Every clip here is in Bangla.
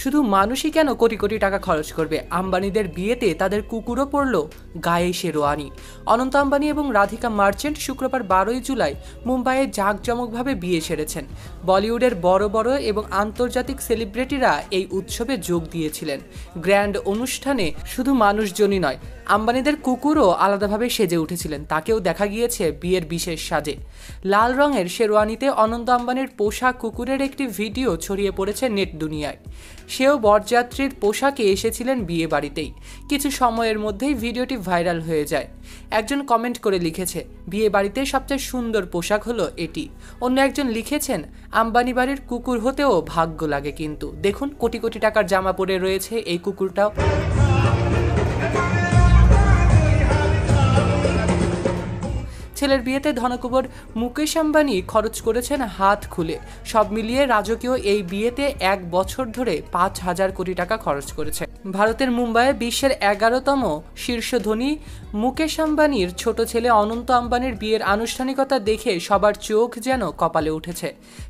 শুধু মানুষই কেন কোটি কোটি টাকা খরচ করবে, আম্বানিদের বিয়েতে তাদের কুকুরও পড়ল গায়ে শেরওয়ানি। অনন্ত আম্বানি এবং রাধিকা মার্চেন্ট শুক্রবার 12ই জুলাই মুম্বাইয়ে জাঁকজমকভাবে বিয়ে সেরেছেন। বলিউডের বড় বড় এবং আন্তর্জাতিক সেলিব্রিটিরা এই উৎসবে যোগ দিয়েছিলেন। গ্র্যান্ড অনুষ্ঠানে শুধু মানুষজনই নয়, আম্বানিদের কুকুরও আলাদাভাবে সেজে উঠেছিলেন। তাকেও দেখা গিয়েছে বিয়ের বিশেষ সাজে। লাল রঙের শেরওয়ানিতে অনন্ত আম্বানির পোষা কুকুরের একটি ভিডিও ছড়িয়ে পড়েছে নেট দুনিয়ায়। সেও বরযাত্রীর পোশাকে এসেছিলেন বিয়ে বাড়িতেই। কিছু সময়ের মধ্যেই ভিডিওটি ভাইরাল হয়ে যায়। একজন কমেন্ট করে লিখেছে, বিয়ে বাড়িতে সবচেয়ে সুন্দর পোশাক হলো এটি। অন্য একজন লিখেছেন, আম্বানি বাড়ির কুকুর হতেও ভাগ্য লাগে। কিন্তু দেখুন, কোটি কোটি টাকার জামা পরে রয়েছে এই কুকুরটাও। ছেলের বিয়েতে ধনকুবের মুকেশ আম্বানি খরচ করেছেন হাত খুলে। সব মিলিয়ে রাজকীয় এই বিয়েতে 1 বছর ধরে 5,000 কোটি টাকা খরচ করেছে। ভারতের মুম্বাইয়ে বিশ্বের 11তম শীর্ষ ধনী মুকেশ আম্বানির ছোট ছেলে অনন্ত আম্বানির বিয়ের আনুষ্ঠানিকতা দেখে সবার চোখ যেন কপালে উঠেছে।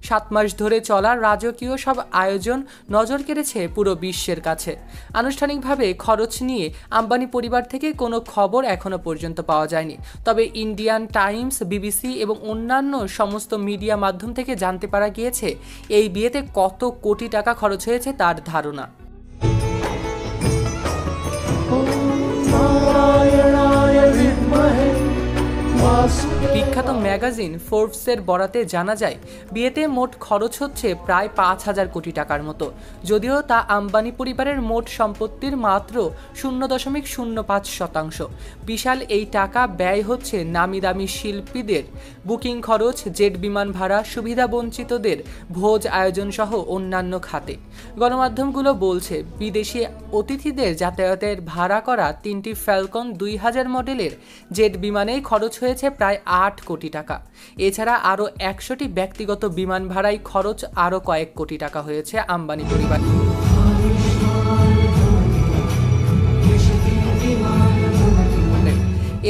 7 মাস ধরে চলা রাজকীয় সব আয়োজন নজর কেড়েছে পুরো বিশ্বের কাছে। আনুষ্ঠানিকভাবে খরচ নিয়ে আম্বানি পরিবার থেকে কোনো খবর এখনো পর্যন্ত পাওয়া যায়নি। তবে ইন্ডিয়ান টাইমস, বিবিসি এবং অন্যান্য সমস্ত মিডিয়া মাধ্যম থেকে জানতে পারা গিয়েছে এই বিয়েতে কত কোটি টাকা খরচ হয়েছে তার ধারণা। বিখ্যাত ম্যাগাজিন ফোর্বসের বরাতে জানা যায়, বিয়েতে মোট খরচ হচ্ছে প্রায় 5,000 কোটি টাকার মতো। যদিও তা আম্বানি পরিবারের মোট সম্পত্তির মাত্র 0.05%। বিশাল এই টাকা ব্যয় হচ্ছে নামি দামি শিল্পীদের বুকিং খরচ, জেট বিমান ভাড়া, সুবিধাবঞ্চিতদের ভোজ আয়োজন সহ অন্যান্য খাতে। গণমাধ্যমগুলো বলছে, বিদেশি অতিথিদের যাতায়াতের ভাড়া করা 3টি ফ্যালকন 2000 মডেলের জেট বিমানেই খরচ হয়েছে প্রায় 8 কোটি টাকা। এছাড়া আরও 100টি ব্যক্তিগত বিমান ভাড়ায় খরচ আরও কয়েক কোটি টাকা হয়েছে আম্বানি পরিবার।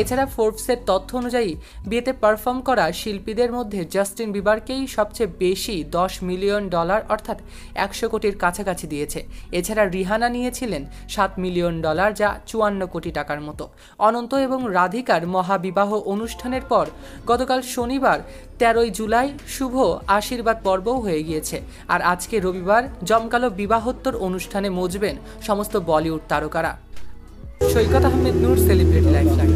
এছাড়া ফোর্বসের তথ্য অনুযায়ী বিয়েতে পারফর্ম করা শিল্পীদের মধ্যে জাস্টিন বিবারকেই সবচেয়ে বেশি $10 মিলিয়ন অর্থাৎ 100 কোটির কাছাকাছি দিয়েছে। এছাড়া রিহানা নিয়েছিলেন $7 মিলিয়ন, যা 54 কোটি টাকার মতো। অনন্ত এবং রাধিকার মহাবিবাহ অনুষ্ঠানের পর গতকাল শনিবার 13ই জুলাই শুভ আশীর্বাদ পর্বও হয়ে গিয়েছে। আর আজকে রবিবার জমকালো বিবাহোত্তর অনুষ্ঠানে মজবেন সমস্ত বলিউড তারকারা। সৈকত আহমেদ নূর, সেলিব্রিটি লাইফলাইন।